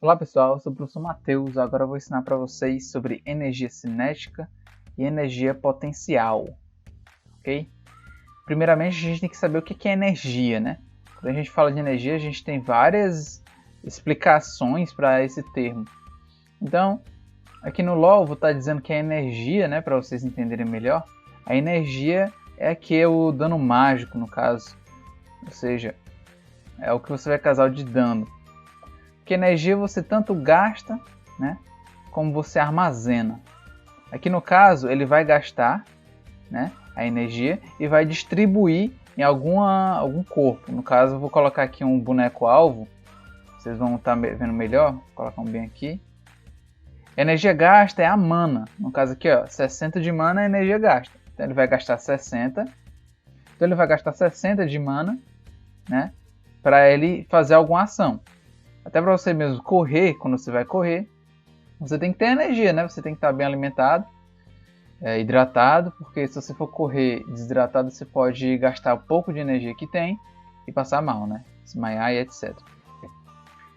Olá pessoal, eu sou o professor Matheus. Agora eu vou ensinar para vocês sobre energia cinética e energia potencial, ok? Primeiramente a gente tem que saber o que é energia, né? Quando a gente fala de energia, a gente tem várias explicações para esse termo. Então, aqui no LoL eu vou estar dizendo que a energia, né, para vocês entenderem melhor, a energia é aqui o dano mágico, no caso, ou seja, é o que você vai causar de dano. Porque energia você tanto gasta, né, como você armazena. Aqui no caso, ele vai gastar, né, a energia e vai distribuir em algum corpo. No caso, eu vou colocar aqui um boneco alvo. Vocês vão estar vendo melhor. Vou colocar um bem aqui. A energia gasta é a mana. No caso aqui, ó, 60 de mana é energia gasta. Então ele vai gastar 60. Então ele vai gastar 60 de mana, né, para ele fazer alguma ação. Até para você mesmo correr, quando você vai correr, você tem que ter energia, né? Você tem que estar bem alimentado, hidratado, porque se você for correr desidratado, você pode gastar o pouco de energia que tem e passar mal, né? Desmaiar e etc.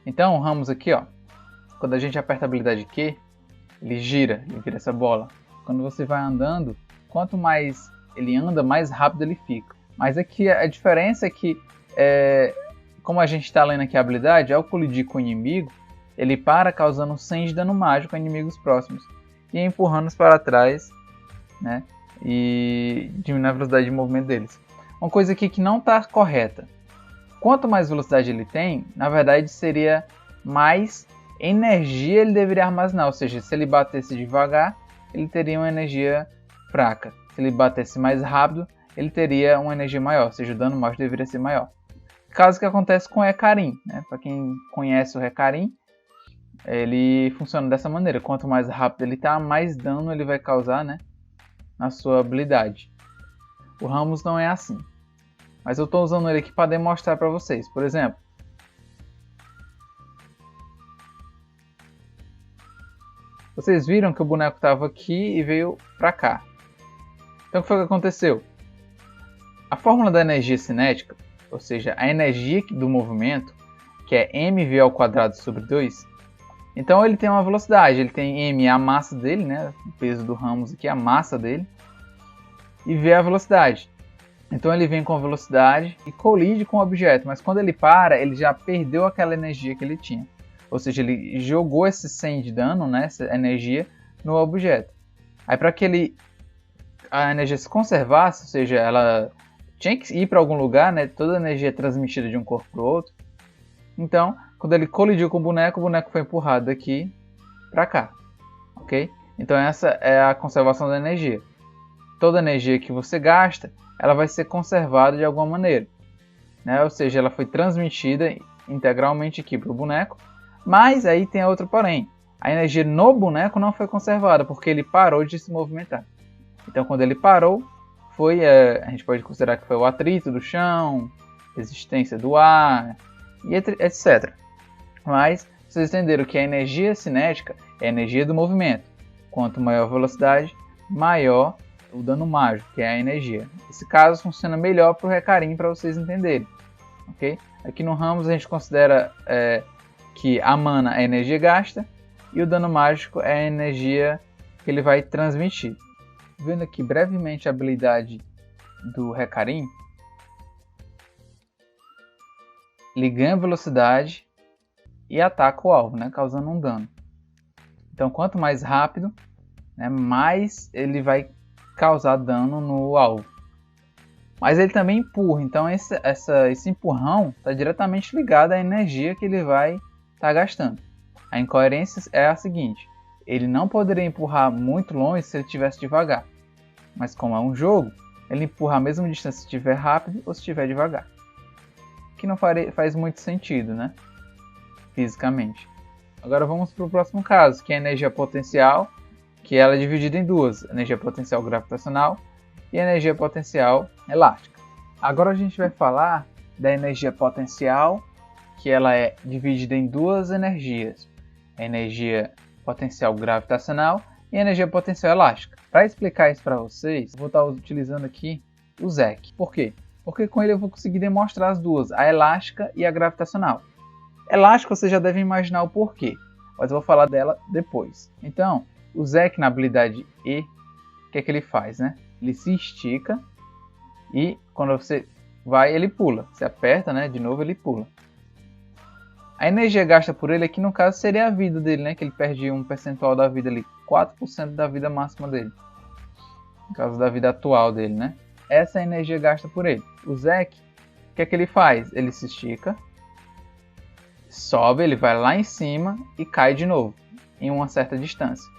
Então, o Ramos aqui, ó, quando a gente aperta a habilidade Q, ele vira essa bola. Quando você vai andando, quanto mais ele anda, mais rápido ele fica. Mas aqui a diferença é que como a gente está lendo aqui a habilidade, ao colidir com o inimigo, ele para causando 100 de dano mágico a inimigos próximos e empurrando-os para trás, né, e diminuindo a velocidade de movimento deles. Uma coisa aqui que não está correta. Quanto mais velocidade ele tem, na verdade seria mais energia ele deveria armazenar. Ou seja, se ele batesse devagar, ele teria uma energia fraca. Se ele batesse mais rápido, ele teria uma energia maior. Ou seja, o dano mágico deveria ser maior. Caso que acontece com o Hecarim, né? Para quem conhece o Hecarim, ele funciona dessa maneira. Quanto mais rápido ele está, mais dano ele vai causar, né, na sua habilidade. O Ramos não é assim. Mas eu estou usando ele aqui para demonstrar para vocês. Por exemplo, vocês viram que o boneco estava aqui e veio para cá. Então o que foi que aconteceu? A fórmula da energia cinética, ou seja, a energia do movimento, que é mv ao quadrado sobre 2, então ele tem uma velocidade, ele tem m a massa dele, né, o peso do Ramos aqui, a massa dele, e v a velocidade. Então ele vem com a velocidade e colide com o objeto, mas quando ele para, ele já perdeu aquela energia que ele tinha. Ou seja, ele jogou esse 100 de dano, né, essa energia, no objeto. Aí para que a energia se conservasse, ou seja, ela tinha que ir para algum lugar, né? Toda a energia é transmitida de um corpo para o outro. Então, quando ele colidiu com o boneco foi empurrado daqui para cá, ok? Então essa é a conservação da energia. Toda energia que você gasta, ela vai ser conservada de alguma maneira, né? Ou seja, ela foi transmitida integralmente aqui para o boneco, mas aí tem outro porém. A energia no boneco não foi conservada, porque ele parou de se movimentar. Então quando ele parou, a gente pode considerar que foi o atrito do chão, resistência do ar, e etc. Mas vocês entenderam que a energia cinética é a energia do movimento. Quanto maior a velocidade, maior o dano mágico, que é a energia. Esse caso funciona melhor para o Hecarim, para vocês entenderem. Okay? Aqui no Ramos a gente considera que a mana é a energia gasta e o dano mágico é a energia que ele vai transmitir. Vendo aqui brevemente a habilidade do Hecarim, ele ganha velocidade e ataca o alvo, né, causando um dano. Então quanto mais rápido, né, mais ele vai causar dano no alvo. Mas ele também empurra, então esse empurrão está diretamente ligado à energia que ele vai estar gastando. A incoerência é a seguinte: ele não poderia empurrar muito longe se ele estivesse devagar. Mas como é um jogo, ele empurra a mesma distância se estiver rápido ou se estiver devagar. Que não faz muito sentido, né? Fisicamente. Agora vamos para o próximo caso, que é a energia potencial, que ela é dividida em duas: energia potencial gravitacional e energia potencial elástica. Agora a gente vai falar da energia potencial, que ela é dividida em duas energias: a energia potencial gravitacional e a energia potencial elástica. Para explicar isso para vocês, eu vou estar utilizando aqui o Zek. Por quê? Porque com ele eu vou conseguir demonstrar as duas, a elástica e a gravitacional. Elástico você já deve imaginar o porquê, mas eu vou falar dela depois. Então, o Zek na habilidade E, o que é que ele faz, né? Ele se estica e quando você vai, ele pula. Você aperta, né? De novo ele pula. A energia gasta por ele aqui no caso seria a vida dele, né? Que ele perde um percentual da vida ali, 4% da vida máxima dele. No caso da vida atual dele, né? Essa é a energia gasta por ele. O Zek, o que é que ele faz? Ele se estica, sobe, ele vai lá em cima e cai de novo, em uma certa distância.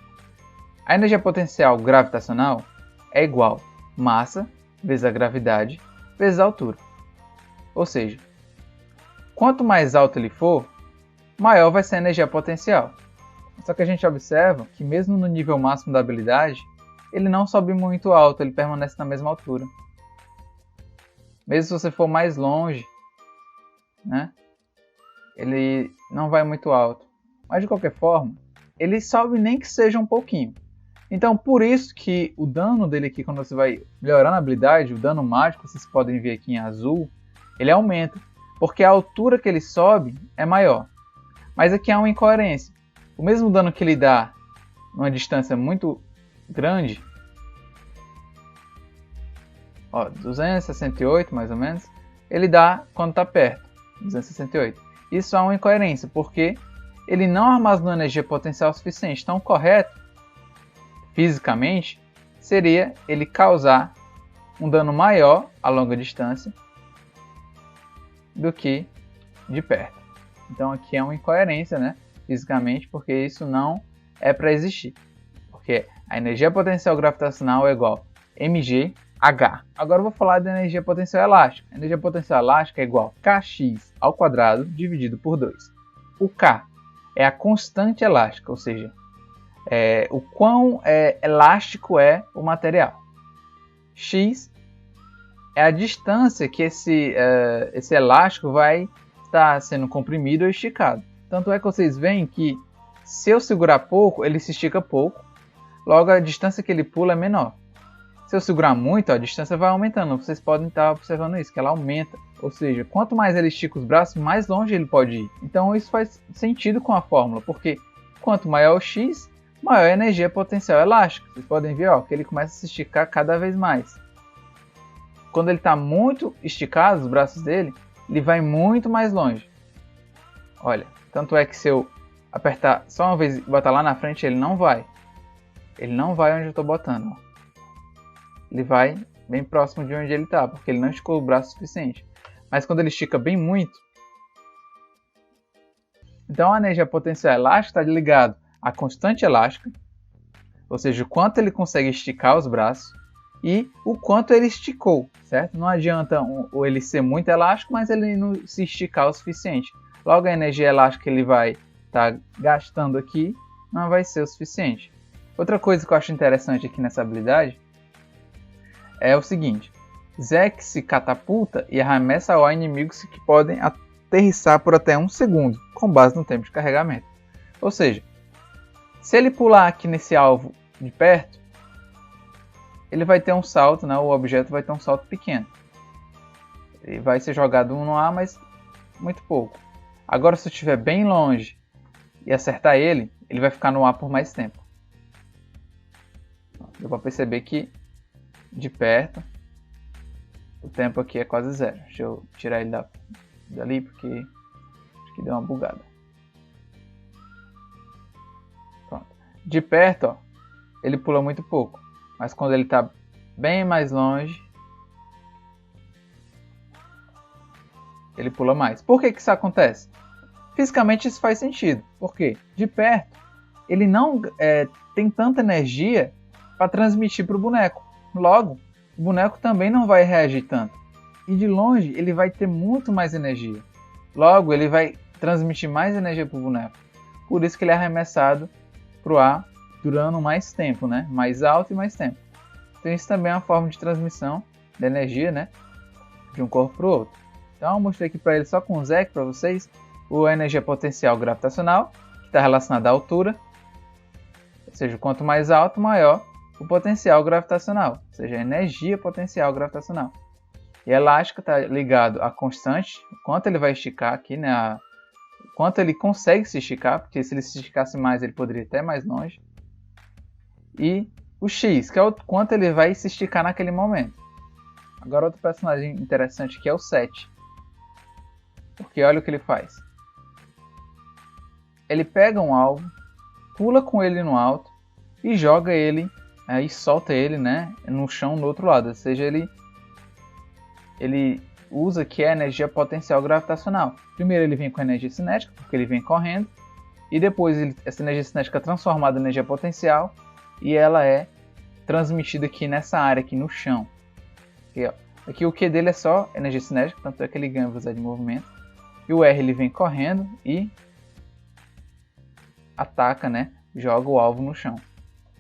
A energia potencial gravitacional é igual massa vezes a gravidade vezes a altura. Ou seja, quanto mais alto ele for, maior vai ser a energia potencial. Só que a gente observa que mesmo no nível máximo da habilidade, ele não sobe muito alto, ele permanece na mesma altura. Mesmo se você for mais longe, né? Ele não vai muito alto. Mas de qualquer forma, ele sobe nem que seja um pouquinho. Então por isso que o dano dele aqui, quando você vai melhorando a habilidade, o dano mágico, vocês podem ver aqui em azul, ele aumenta. Porque a altura que ele sobe é maior. Mas aqui há uma incoerência. O mesmo dano que ele dá numa distância muito grande, ó, 268 mais ou menos, ele dá quando está perto, 268. Isso há uma incoerência, porque ele não armazenou energia potencial suficiente. Então o correto, fisicamente, seria ele causar um dano maior a longa distância do que de perto. Então aqui é uma incoerência, né, fisicamente, porque isso não é para existir. Porque a energia potencial gravitacional é igual a mg H. Agora eu vou falar da energia potencial elástica. A energia potencial elástica é igual a kx ao quadrado dividido por 2. O K é a constante elástica, ou seja, o quão elástico é o material. X é a distância que esse elástico vai estar sendo comprimido ou esticado. Tanto é que vocês veem que se eu segurar pouco, ele se estica pouco, logo a distância que ele pula é menor. Se eu segurar muito, a distância vai aumentando. Vocês podem estar observando isso, que ela aumenta. Ou seja, quanto mais ele estica os braços, mais longe ele pode ir. Então isso faz sentido com a fórmula, porque quanto maior o x, maior a energia potencial elástica. Vocês podem ver, ó, que ele começa a se esticar cada vez mais. Quando ele está muito esticado, os braços dele, ele vai muito mais longe. Olha, tanto é que se eu apertar só uma vez e botar lá na frente, ele não vai. Ele não vai onde eu estou botando, ó. Ele vai bem próximo de onde ele está, porque ele não esticou o braço o suficiente. Mas quando ele estica bem muito, então a energia potencial elástica está ligada à constante elástica, ou seja, o quanto ele consegue esticar os braços e o quanto ele esticou, certo? Não adianta ele ser muito elástico, mas ele não se esticar o suficiente. Logo a energia elástica que ele vai estar gastando aqui não vai ser o suficiente. Outra coisa que eu acho interessante aqui nessa habilidade é o seguinte: Zek se catapulta e arremessa ao ar inimigos que podem aterrissar por até 1 segundo, com base no tempo de carregamento. Ou seja, se ele pular aqui nesse alvo de perto, ele vai ter um salto, né? O objeto vai ter um salto pequeno. Ele vai ser jogado no ar, mas muito pouco. Agora, se eu estiver bem longe e acertar ele, ele vai ficar no ar por mais tempo. Deu para perceber que de perto o tempo aqui é quase zero. Deixa eu tirar ele dali porque acho que deu uma bugada. Pronto. De perto, ó, ele pula muito pouco, mas quando ele está bem mais longe, ele pula mais. Por que isso acontece? Fisicamente isso faz sentido. Por quê? De perto, ele não tem tanta energia para transmitir para o boneco. Logo, o boneco também não vai reagir tanto. E de longe, ele vai ter muito mais energia. Logo, ele vai transmitir mais energia para o boneco. Por isso que ele é arremessado para o ar durando mais tempo, né? Mais alto e mais tempo. Então isso também é uma forma de transmissão de energia, né? De um corpo para o outro. Então eu mostrei aqui para ele só com o Zek para vocês a energia potencial gravitacional, que está relacionada à altura. Ou seja, quanto mais alto, maior o potencial gravitacional, ou seja, a energia potencial gravitacional. E a elástica está ligado à constante, o quanto ele vai esticar aqui, né, quanto ele consegue se esticar, porque se ele se esticasse mais, ele poderia ir até mais longe. E o X, que é o quanto ele vai se esticar naquele momento. Agora outro personagem interessante que é o 7. Porque olha o que ele faz. Ele pega um alvo, pula com ele no alto e joga ele, aí solta ele, né, no chão do outro lado. Ou seja, ele usa aqui a energia potencial gravitacional. Primeiro ele vem com a energia cinética, porque ele vem correndo. E depois essa energia cinética é transformada em energia potencial. E ela é transmitida aqui nessa área, aqui no chão. Aqui, ó. Aqui o Q dele é só energia cinética, tanto é que ele ganha velocidade de movimento. E o R ele vem correndo e ataca, né? Joga o alvo no chão.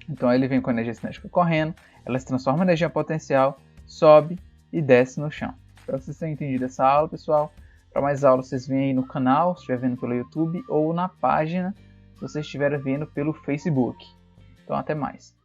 Então ele vem com a energia cinética correndo, ela se transforma em energia potencial, sobe e desce no chão. Espero que vocês tenham entendido essa aula, pessoal. Para mais aulas, vocês vêm aí no canal, se estiver vendo pelo YouTube, ou na página, se vocês estiverem vendo pelo Facebook. Então, até mais.